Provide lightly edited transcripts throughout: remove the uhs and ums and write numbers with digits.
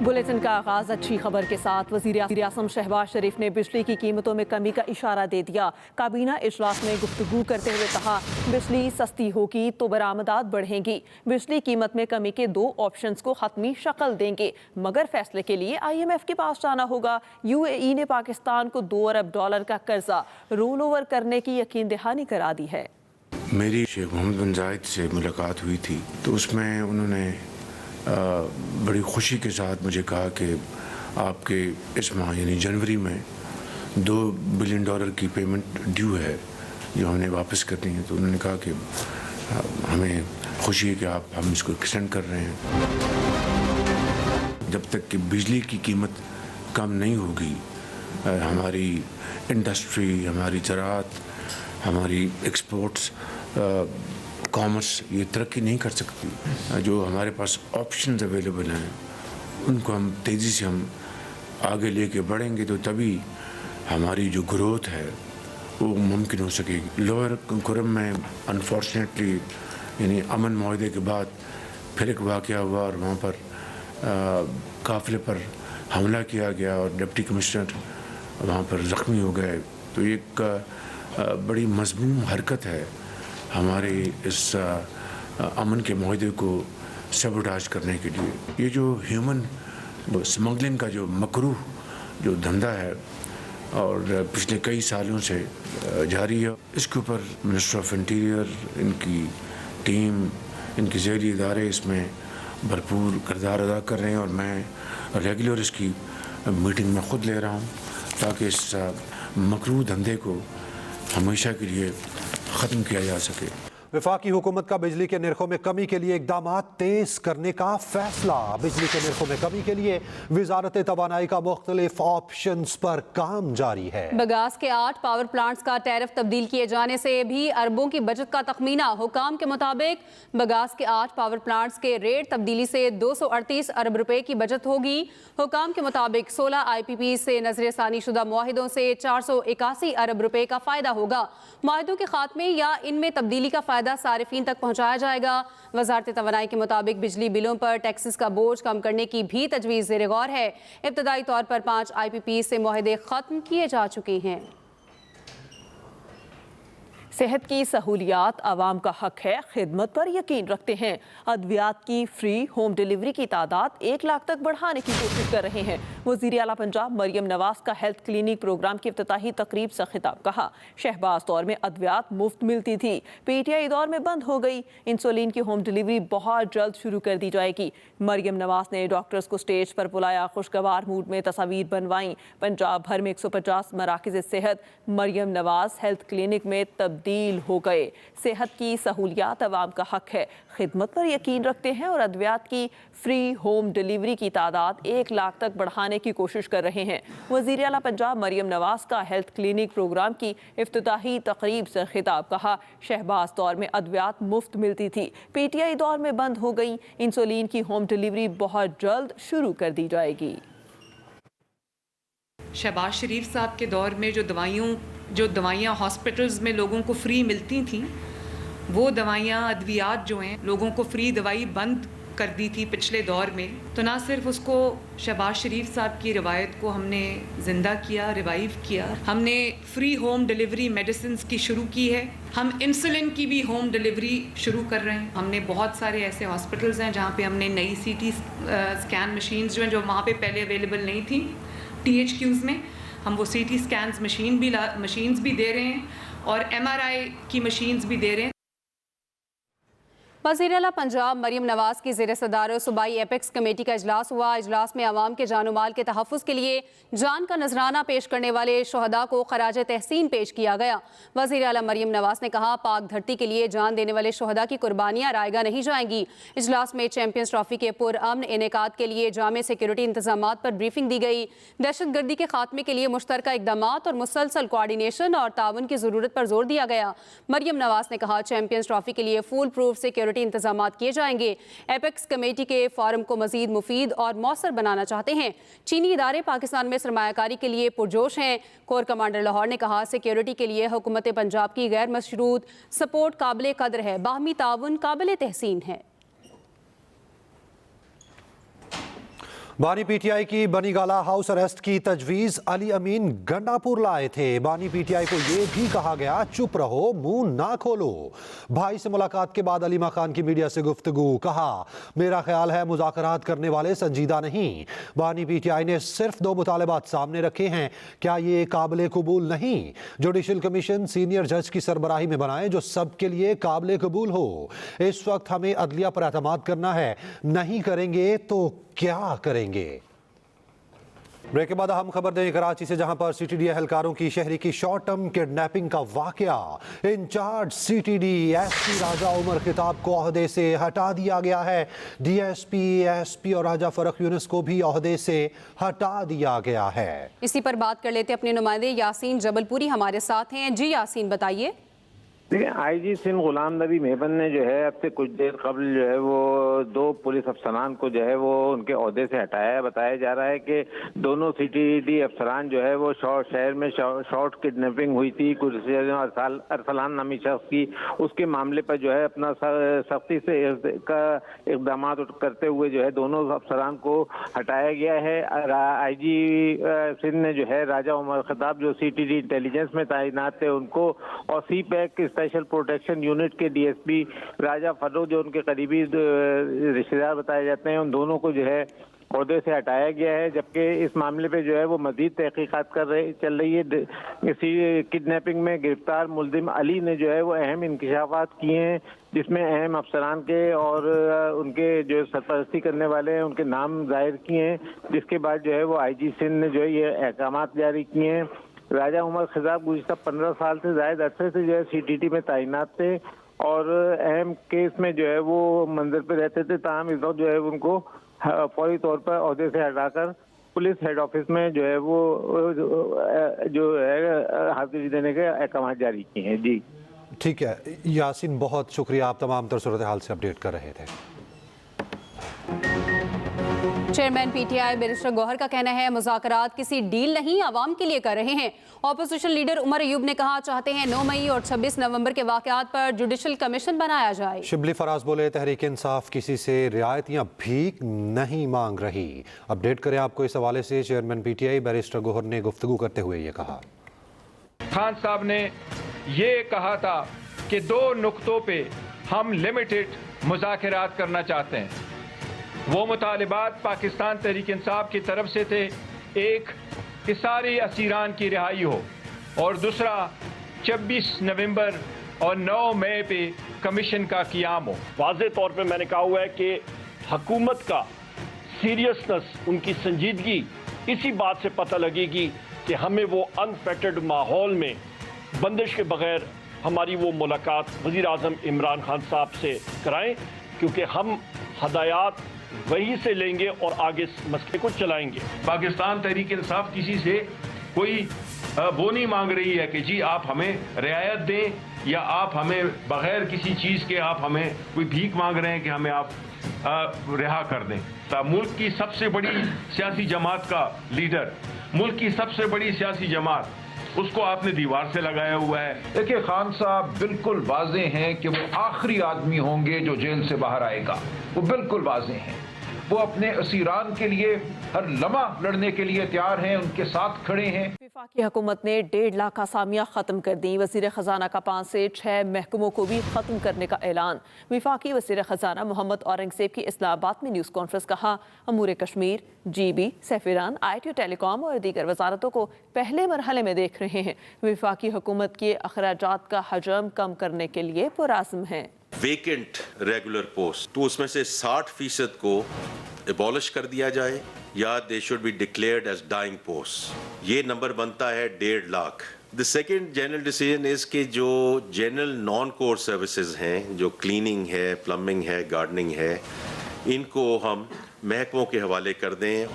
Bulletin का आगाज अच्छी खबर के साथ वज़ीर आज़म शहबाज शरीफ ने बिजली की कीमतों में कमी का इशारा दे दिया। काबीना इजलास में गुफ्तगू करते हुए कहा, बिजली सस्ती होगी तो बरामदात बढ़ेंगी। बिजली कीमत में कमी के 2 ऑप्शंस को हतमी शक्ल देंगे, मगर फैसले के लिए IMF के पास जाना होगा। UAE ने पाकिस्तान को $2 अरब का कर्जा रोल ओवर करने की यकीन दहानी करा दी है। मेरी शेख मोहम्मद बिन जायद से मुलाकात हुई थी तो उसमें उन्होंने बड़ी खुशी के साथ मुझे कहा कि आपके इस माह यानी जनवरी में $2 बिलियन की पेमेंट ड्यू है जो हमने वापस करनी है। तो उन्होंने कहा कि हमें खुशी है कि हम इसको एक्सटेंड कर रहे हैं। जब तक कि बिजली की कीमत कम नहीं होगी हमारी इंडस्ट्री, हमारी ज़राअत, हमारी एक्सपोर्ट्स, कॉमर्स ये तरक्की नहीं कर सकती। जो हमारे पास ऑप्शंस अवेलेबल हैं उनको हम तेज़ी से आगे लेके बढ़ेंगे तो तभी हमारी जो ग्रोथ है वो मुमकिन हो सकेगी। लोअर कुरम में अनफॉर्चुनेटली यानी अमन माहदे के बाद फिर एक वाक़या हुआ और वहाँ पर काफ़िले पर हमला किया गया और डिप्टी कमिश्नर वहाँ पर ज़ख्मी हो गए। तो एक बड़ी मज़मूम हरकत है हमारे इस अमन के माहदे को सबोटाज करने के लिए। ये जो ह्यूमन स्मगलिंग का जो मकरूह जो धंधा है और पिछले कई सालों से जारी है, इसके ऊपर मिनिस्टर ऑफ इंटीरियर, इनकी टीम, इनके ज़ैली इदारे इसमें भरपूर किरदार अदा कर रहे हैं और मैं रेगुलर इसकी मीटिंग में ख़ुद ले रहा हूँ ताकि इस मकरूह धंधे को हमेशा के लिए ख़त्म किया जा सके। वफाकी हुकूमत का बिजली के निर्खों में कमी के लिए इकदाम तेज करने का फैसला। बिजली के निर्खों में कमी के लिए वजारत तवानाई का मुख्तलिफ ऑप्शंस पर काम जारी है। बगास के 8 पावर प्लांट्स का टैरिफ तब्दील किए जाने से भी अरबों की बचत का तखमीना। हुकाम के मुताबिक बगास के 8 पावर प्लांट्स के रेट तब्दीली से 238 अरब रुपए की बचत होगी। हुकाम के मुताबिक 16 IPP से नजरसानी शुदा मुआहिदों से 481 अरब रुपए का फ़ायदा होगा। मुआहिदों के खात्मे या इनमें तब्दीली का फ़ायदा सारिफीन तक पहुंचाया जाएगा। वजारत तवानाई के मुताबिक बिजली बिलों पर टैक्सेस का बोझ कम करने की भी तजवीज़ ज़ेर गौर है। इब्तदाई तौर पर 5 IPP से मुआहदे ख़त्म किए जा चुके हैं। सेहत की सहूलियात आवाम का हक है, खिदमत पर यकीन रखते हैं। अद्वियात की फ्री होम डिलीवरी की तादाद 1 लाख तक बढ़ाने की कोशिश कर रहे हैं। वज़ीर आला पंजाब मरियम नवाज का हेल्थ क्लिनिक प्रोग्राम की इफ्तिताही तकरीब से खिताब। कहा, शहबाज दौर में अद्वियात मुफ्त मिलती थी, PTI दौर में बंद हो गई। इंसुलिन की होम डिलीवरी बहुत जल्द शुरू कर दी जाएगी। मरियम नवाज ने डॉक्टर्स को स्टेज पर बुलाया, खुशगवार मूड में तस्वीर बनवाई। पंजाब भर में 150 मराकिज़ सेहत मरियम नवाज हेल्थ क्लिनिक में तब्दील हो गए। सेहत की सहूलियात आवाम का हक है, खिदमत पर यकीन रखते हैं और अद्वियात की फ्री होम डिलीवरी की तादाद 1 लाख तक बढ़ाने की कोशिश कर रहे हैं। वज़ीर आला पंजाब मरियम नवाज का हेल्थ क्लिनिक प्रोग्राम की इफ्तिताही तकरीब से खिताब। कहा, शहबाज दौर में अद्वियात मुफ्त मिलती थी, PTI दौर में बंद हो गई। इंसुलिन की होम डिलीवरी बहुत जल्द शुरू कर दी जाएगी। शहबाज शरीफ साहब के दौर में जो दवाइयाँ हॉस्पिटल्स में लोगों को फ्री मिलती थीं, वो दवाइयाँ अद्वियात जो हैं लोगों को फ्री दवाई बंद कर दी थी पिछले दौर में। तो ना सिर्फ उसको शहबाज शरीफ साहब की रिवायत को हमने ज़िंदा किया, रिवाइव किया, हमने फ्री होम डिलीवरी मेडिसिन्स की शुरू की है। हम इंसुलिन की भी होम डिलीवरी शुरू कर रहे हैं। हमने बहुत सारे ऐसे हॉस्पिटल्स हैं जहाँ पे हमने नई CT स्कैन मशीन्स जो हैं, जो वहाँ पे पहले अवेलेबल नहीं थी THQs में, हम वो CT स्कैन्स मशीन्स भी दे रहे हैं और MRI की मशीन्स भी दे रहे हैं। वज़ीर आला पंजाब मरियम नवाज की ज़ेर सदारत सूबाई एपेक्स कमेटी का इजलास हुआ। इजलास में आवाम के जान माल के तहफ़्फ़ुज़ के लिए जान का नजराना पेश करने वाले शहदा को खराज तहसीन पेश किया गया। वज़ीर आला मरियम नवाज ने कहा, पाक धरती के लिए जान देने वाले शहदा की कुर्बानियाँ रायगा नहीं जाएंगी। इजलास में चैंपियंस ट्रॉफी के पुरअमन इनेकाद के लिए जामे सिक्योरिटी इंतजाम पर ब्रीफिंग दी गई। दहशत गर्दी के खात्मे के लिए मुश्तरका इक़दाम और मुसलसल कोआर्डिनेशन और ताउन की ज़रूरत पर जोर दिया गया। मरियम नवाज ने कहा, चैंपियंस ट्रॉफी के लिए फुल प्रूफ सिक्योरिटी इंतजाम किए जाएंगे। एपेक्स कमेटी के फोरम को मजीद मुफीद और मौसर बनाना चाहते हैं। चीनी इदारे पाकिस्तान में सरमायाकारी के लिए पुरजोश हैं। कोर कमांडर लाहौर ने कहा, सिक्योरिटी के लिए हुकूमत पंजाब की गैर मशरूत सपोर्ट काबिल कदर है, बाहमी ताउन काबिल तहसीन है। बानी पीटीआई की बनीगाला हाउस अरेस्ट की तजवीज अली अमीन गंडापुर लाए थे। बानी पीटीआई को ये भी कहा गया चुप रहो, मुंह ना खोलो। भाई से मुलाकात के बाद अलीमा खान की मीडिया से गुफ्तगू, कहा मेरा ख्याल है मुज़ाकरात करने वाले संजीदा नहीं। बानी पीटीआई ने सिर्फ 2 मुतालबात सामने रखे हैं, क्या ये काबिल कबूल नहीं? जुडिशल कमीशन सीनियर जज की सरबराही में बनाए जो सबके लिए काबिल कबूल हो। इस वक्त हमें अदलिया पर एतमाद करना है, नहीं करेंगे तो क्या करेंगे? ब्रेक के बाद हम खबर दें कराची से, जहां पर सीटीडी एहलकारों की शहरी की शॉर्ट टर्म किडनैपिंग का वाकया। इंचार्ज सीटीडी एसपी राजा उमर खिताब को ओहदे से हटा दिया गया है। डीएसपी, एसपी और राजा फरख यूनुस को भी ओहदे से हटा दिया गया है। इसी पर बात कर लेते अपने नुमाइंदे यासीन जबलपुरी हमारे साथ हैं। जी यासीन, बताइए। देखिए, आईजी सिंध गुलाम नबी मेहबन ने जो है अब से कुछ देर कबल जो है वो 2 पुलिस अफसरान को जो है वो उनके ओहदे से हटाया है। बताया जा रहा है कि दोनों सीटीडी अफसरान जो है वो शहर में शॉर्ट किडनैपिंग हुई थी कुछ अरसलान नामी शख्स की। उसके मामले पर जो है अपना सख्ती से इकदाम करते हुए जो है दोनों अफसरान को हटाया गया है। आईजी सिंध ने जो है राजा उमर खिताब जो सीटीडी इंटेलिजेंस में तैनात थे उनको, और सी पैक स्पेशल प्रोटेक्शन यूनिट के डीएसपी राजा फरूख जो उनके करीबी रिश्तेदार बताए जाते हैं, उन दोनों को जो है ओहदे से हटाया गया है। जबकि इस मामले पे जो है वो मजीद तहकीकात चल रही है। इसी किडनैपिंग में गिरफ्तार मुल्जिम अली ने जो है वो अहम इंकशाफात किए हैं, जिसमें अहम अफसरान के और उनके जो सरपरस्ती करने वाले हैं उनके नाम जाहिर किए हैं। जिसके बाद जो है वो आईजी सिंध ने जो है ये अहकामात जारी किए हैं। राजा उमर खिताब गुज़िश्ता 15 साल से ज़ायद अरसे से जो है सीटीडी में तैनात थे और अहम केस में जो है वो मंजिल पे रहते थे। ताहम इस वक्त जो है उनको फौरी तौर पर ओहदे से हटाकर पुलिस हेड ऑफिस में जो है वो जो है हाजिरी देने के अहकाम जारी किए हैं। जी ठीक है यासीन, बहुत शुक्रिया, आप तमाम तर सूरत हाल से अपडेट कर रहे थे। चेयरमैन पीटीआई बैरिस्टर गौहर का कहना है मुज़ाकरात किसी डील नहीं, आवाम के लिए कर रहे हैं। ऑपोजिशन लीडर उमर अयूब ने कहा चाहते हैं 9 मई और 26 नवंबर के वाकयात पर जुडिशल कमीशन बनाया जाए। शिबली फराज बोले तहरीक इंसाफ किसी से रियायतियां भीख नहीं मांग रही। अपडेट करें आपको इस हवाले से, चेयरमैन पीटीआई बैरिस्टर गौहर ने गुफ्तगू करते हुए ये कहा। खान साहब ने ये कहा था कि 2 नुक्तों पे हम लिमिटेड मुज़ाकरात करना चाहते हैं। वो मुतालिबात पाकिस्तान तहरीक इंसाफ की तरफ से थे, एक कि सारे असीरान की रिहाई हो, और दूसरा 26 नवंबर और 9 मई पे कमीशन का क़याम हो। वाज़े तौर पे मैंने कहा हुआ है कि हुकूमत का सीरियसनेस, उनकी संजीदगी इसी बात से पता लगेगी कि हमें वो अनफेटर्ड माहौल में बंदिश के बगैर हमारी वो मुलाकात वज़ीर आज़म इमरान खान साहब से कराएं, क्योंकि हम हदायत वहीं से लेंगे और आगे मसले को चलाएंगे। पाकिस्तान तहरीक इंसाफ किसी से कोई वो नहीं मांग रही है कि जी आप हमें रियायत दें, या आप हमें बगैर किसी चीज़ के आप हमें कोई भीख मांग रहे हैं कि हमें आप रिहा कर दें। मुल्क की सबसे बड़ी सियासी जमात का लीडर, मुल्क की सबसे बड़ी सियासी जमात, उसको आपने दीवार से लगाया हुआ है। देखिए, खान साहब बिल्कुल वाज़े हैं कि वो आखिरी आदमी होंगे जो जेल से बाहर आएगा, वो बिल्कुल वाज़े हैं। वो अपने असीरान के लिए हर लम्हा लड़ने के लिए तैयार हैं, उनके साथ खड़े हैं। वफाकी हुकूमत ने 1.5 लाख असामियाँ ख़त्म कर दी। वज़ीर ख़जाना का 5 से 6 महकमों को भी ख़त्म करने का ऐलान। वफाकी वज़ीर ख़जाना मोहम्मद औरंगज़ेब की इस्लामाबाद में न्यूज़ कॉन्फ्रेंस, कहा अमूर कश्मीर, GB, सफ़ीरान, IT और टेलीकॉम और दीगर वजारतों को पहले मरहले में देख रहे हैं। वफाकी हुकूमत के अखराजात का हजम कम करने के लिए पुरज़्म है। वेकेंट रेगुलर पोस्ट, तो उसमें से 60% को एबॉलिश कर दिया जाए या they should be declared as dying post. ये नंबर बनता है 1.5 lakh. The second general decision is कि जो जनरल नॉन कोर सर्विसेज हैं, जो क्लीनिंग है, प्लम्बिंग है, गार्डनिंग है, इनको हम महकमों के हवाले कर दें।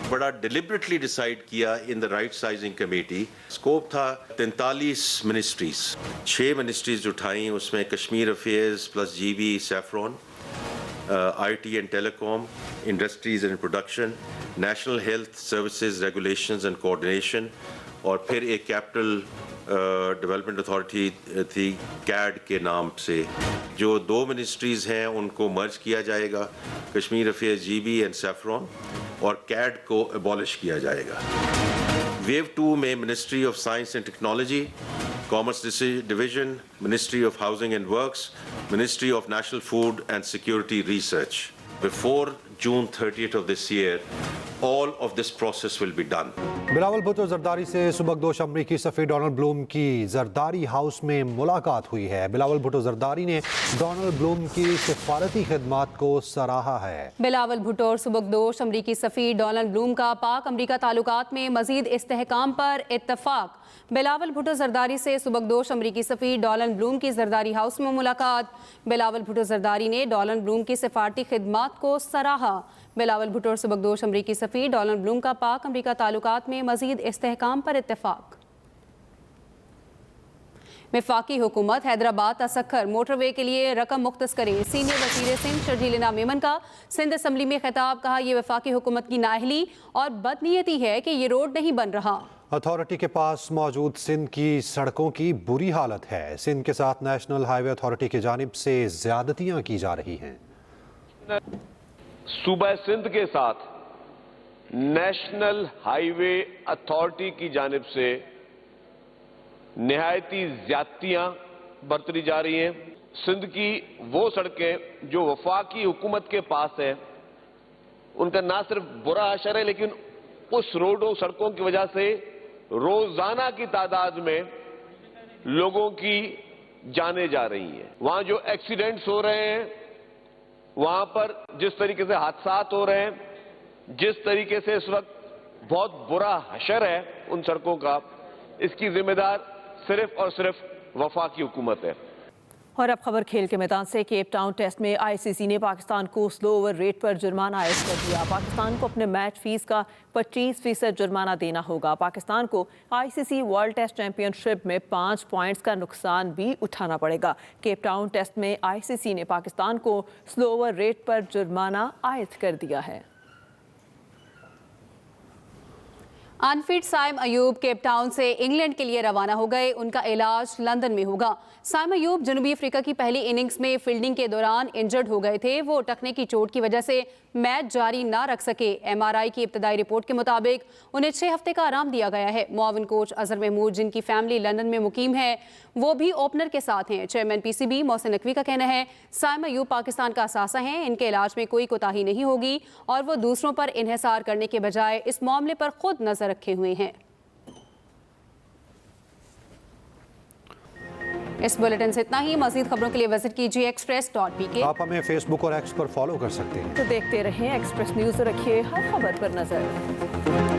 बड़ा डिलिबरेटली डिसाइड किया in the right sizing committee. Scope था 43 मिनिस्ट्रीज, 6 मिनिस्ट्रीज उठाई, उसमें Kashmir affairs plus GB, saffron, IT and telecom, industries and production, national health services regulations and coordination, और फिर एक कैपिटल डेवलपमेंट अथॉरिटी थी कैड के नाम से, जो 2 मिनिस्ट्रीज़ हैं उनको मर्ज किया जाएगा, Kashmir affairs GB and saffron, और कैड को एबॉलिश किया जाएगा। वेव 2 में ministry of science and technology, commerce division, ministry of housing and works, ministry of national food and security research. Before June 30th of this year, all of this process will be done. Bilawal Bhutto Zardari से सुबकदोश अमरीकी सफ़ीर Donald Bloom की Zardari house में मुलाकात हुई है। बिलावल भुट्टो जरदारी ने Donald Bloom की सिफारती खिदमात को सराहा है। बिलावल भुट्टो और सुबकदोश अमरीकी सफ़ीर डोनाल्ड ब्लूम का पाक अमरीका ताल्लुकात में मज़ीद इस्तेहकाम पर इत्तफाक। बिलावल भुट्टो जरदारी से सुबकदोश अमरीकी सफ़ीर डोनाल्ड ब्लूम की जरदारी हाउस में मुलाकात। बिलावल भुट्टो जरदारी ने डोनाल्ड ब्लूम की सिफारती खिदमात को सराहा। बिलावल भुट्टो और सुबकदोश अमरीकी सफ़ीर डोनाल्ड ब्लूम का पाक अमरीका ताल्लुकात में मज़ीद इस्तेहकाम पर इत्तफाक। वफाकी हुकूमत हैदराबाद तसक्खर मोटरवे के लिए रकम मुख्तस करे। सीनियर वज़ीर सिंध शर्जील इनाम मेमन का सिंध असम्बली में खिताब। कहा, यह वफाकी हुकूमत की नाअहली और बदनीयती है कि ये रोड नहीं बन रहा। अथॉरिटी के पास मौजूद सिंध की सड़कों की बुरी हालत है। सिंध के साथ नेशनल हाईवे अथॉरिटी की जानिब से ज्यादतियां की जा रही हैं। सूबा सिंध के साथ नेशनल हाईवे अथॉरिटी की जानिब से निहायती ज्यादतियां बरती जा रही हैं। सिंध की वो सड़कें जो वफाकी हुकूमत के पास है, उनका ना सिर्फ बुरा असर है, लेकिन उस रोडों सड़कों की वजह से रोजाना की तादाद में लोगों की जानें जा रही हैं। वहां जो एक्सीडेंट्स हो रहे हैं, वहां पर जिस तरीके से हादसात हो रहे हैं, जिस तरीके से इस वक्त बहुत बुरा हशर है उन सड़कों का, इसकी जिम्मेदार सिर्फ और सिर्फ वफाकी हुकूमत है। और अब खबर खेल के मैदान से। केप टाउन टेस्ट में ICC ने पाकिस्तान को स्लो ओवर रेट पर जुर्माना आयद कर दिया। पाकिस्तान को अपने मैच फीस का 25% जुर्माना देना होगा। पाकिस्तान को ICC वर्ल्ड टेस्ट चैंपियनशिप में 5 पॉइंट्स का नुकसान भी उठाना पड़ेगा। केप टाउन टेस्ट में ICC ने पाकिस्तान को स्लो ओवर रेट पर जुर्माना आयद कर दिया है। Unfit Saim Ayub Cape Town से इंग्लैंड के लिए रवाना हो गए। उनका इलाज लंदन में होगा। साइम अयूब जनूबी अफ्रीका की पहली इनिंग्स में फील्डिंग के दौरान इंजर्ड हो गए थे। वो टखने की चोट की वजह से मैच जारी ना रख सके। MRI की इब्तदाई रिपोर्ट के मुताबिक उन्हें 6 हफ्ते का आराम दिया गया है। मुआविन कोच अजहर महमूद, जिनकी फैमिली लंदन में मुकीम है, वो भी ओपनर के साथ हैं। चेयरमैन PCB मोहसिन नकवी का कहना है, साइम अयूब पाकिस्तान का असासा हैं। इनके इलाज में कोई कोताही नहीं होगी और वो दूसरों पर इन्हिसार करने के बजाय इस मामले पर खुद नजर रखे हुए हैं। इस बुलेटिन से इतना ही। मज़ीद खबरों के लिए विजिट कीजिए express.pk। आप हमें फेसबुक और एक्स पर फॉलो कर सकते हैं। तो देखते रहें एक्सप्रेस न्यूज़, रखिए हर खबर पर नजर।